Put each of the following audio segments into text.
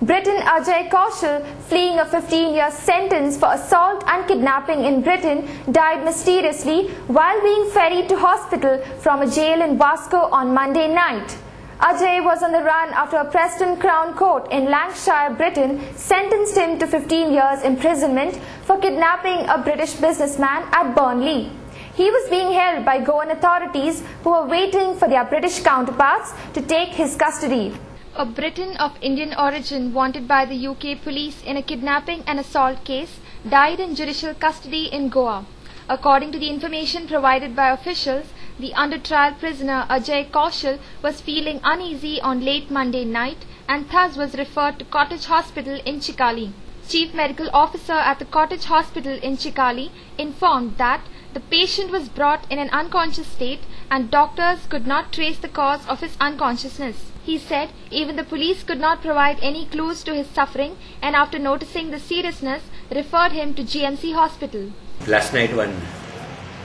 Briton Ajay Kaushal, fleeing a 15-year sentence for assault and kidnapping in Britain, died mysteriously while being ferried to hospital from a jail in Vasco on Monday night. Ajay was on the run after a Preston Crown Court in Lancashire, Britain, sentenced him to 15 years imprisonment for kidnapping a British businessman at Burnley. He was being held by Goan authorities who were waiting for their British counterparts to take his custody. A Briton of Indian origin wanted by the UK police in a kidnapping and assault case died in judicial custody in Goa. According to the information provided by officials, the under-trial prisoner Ajay Kaushal was feeling uneasy on late Monday night and thus was referred to Cottage Hospital in Chikali. Chief Medical Officer at the Cottage Hospital in Chikali informed that the patient was brought in an unconscious state and doctors could not trace the cause of his unconsciousness. He said even the police could not provide any clues to his suffering and after noticing the seriousness referred him to GMC Hospital. Last night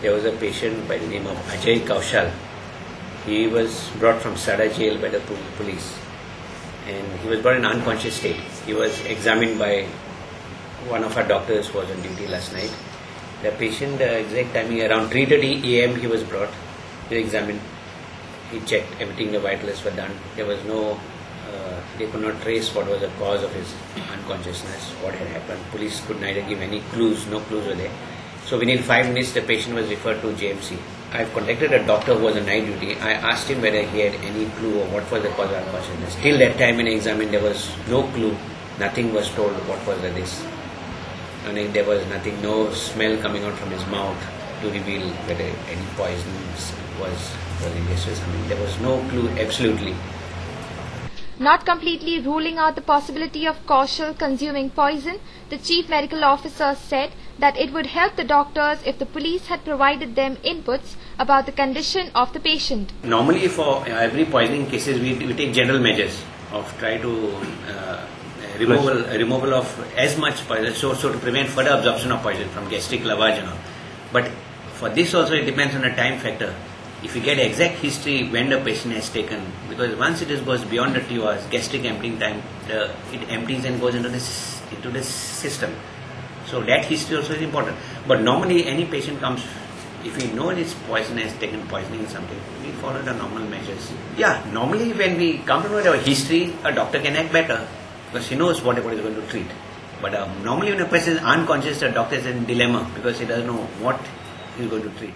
there was a patient by the name of Ajay Kaushal. He was brought from Sada jail by the police and he was brought in unconscious state. He was examined by one of our doctors who was on duty last night. The patient, exact timing around 3:30 AM he was brought, he was examined, he checked, everything, the vitals were done. There was no, they could not trace what was the cause of his unconsciousness, what had happened. Police could neither give any clues, no clues were there. So within 5 minutes the patient was referred to JMC. I've contacted a doctor who was on night duty. I asked him whether he had any clue or what was the cause of unconsciousness. Till that time when I examined there was no clue, nothing was told what was this. I mean, there was nothing, no smell coming out from his mouth to reveal whether any poison was in this. I mean, there was no clue, absolutely. Not completely ruling out the possibility of Kaushal consuming poison, the Chief Medical Officer said that it would help the doctors if the police had provided them inputs about the condition of the patient. Normally for every poisoning cases we take general measures of try to removal of as much poison so to prevent further absorption of poison from gastric lavage and all. But for this also it depends on the time factor. If you get exact history when the patient has taken, because once it goes beyond the 2 hours, gastric emptying time, it empties and goes into the system. So that history also is important. But normally any patient comes, if we know this poison has taken poisoning or something, we follow the normal measures. Yeah, normally when we come to know our history, a doctor can act better because he knows what is going to treat. But normally when a person is unconscious, the doctor is in dilemma because he doesn't know what he is going to treat.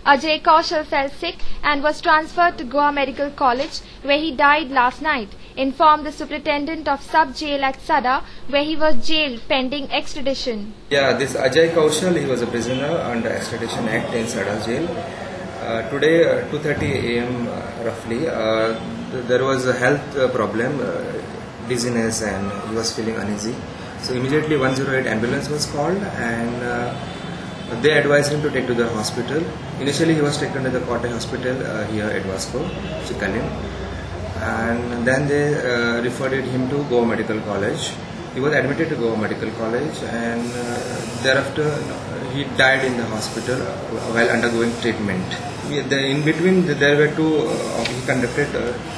Ajay Kaushal fell sick and was transferred to Goa Medical College where he died last night, informed the superintendent of sub-jail at Sada where he was jailed pending extradition. Yeah, this Ajay Kaushal, he was a prisoner under Extradition Act in Sada jail. Today 2:30 AM roughly, there was a health problem, dizziness and he was feeling uneasy. So immediately 108 ambulance was called and they advised him to take to the hospital. Initially he was taken to the Cottage Hospital here at Vasco, Chikali, and then they referred him to Goa Medical College. He was admitted to Goa Medical College and thereafter he died in the hospital while undergoing treatment. In between there were he conducted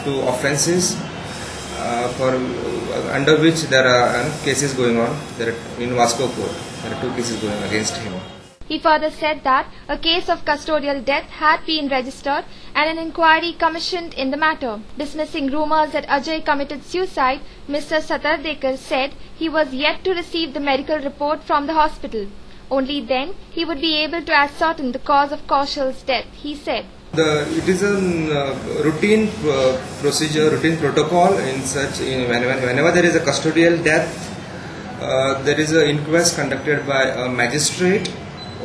2 offences under which there are cases going on. There are, in Vasco court, there are 2 cases going against him. He further said that a case of custodial death had been registered and an inquiry commissioned in the matter. Dismissing rumours that Ajay committed suicide, Mr. Sada said he was yet to receive the medical report from the hospital. Only then he would be able to ascertain the cause of Kaushal's death, he said. It is a routine procedure, routine protocol in such, whenever there is a custodial death, there is an inquest conducted by a magistrate.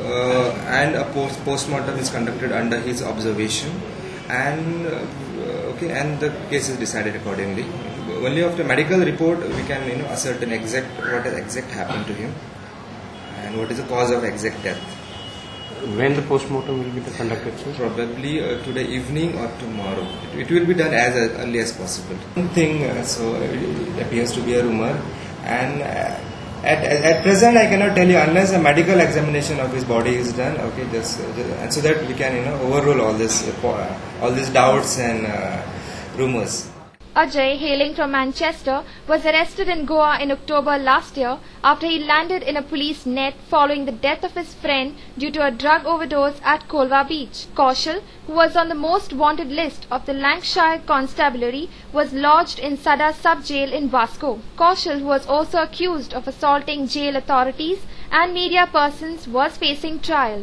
And a post-mortem is conducted under his observation and and the case is decided accordingly. Only after medical report we can ascertain what has exact happened to him and what is the cause of exact death. When the post-mortem will be conducted, sir? Probably today evening or tomorrow. It will be done as early as possible. So it appears to be a rumor and at present I cannot tell you unless a medical examination of his body is done. And so that we can overrule all these doubts and rumors. Ajay, hailing from Manchester, was arrested in Goa in October last year after he landed in a police net following the death of his friend due to a drug overdose at Kolva Beach. Kaushal, who was on the most wanted list of the Lancashire Constabulary, was lodged in Sada sub-jail in Vasco. Kaushal, who was also accused of assaulting jail authorities and media persons, was facing trial.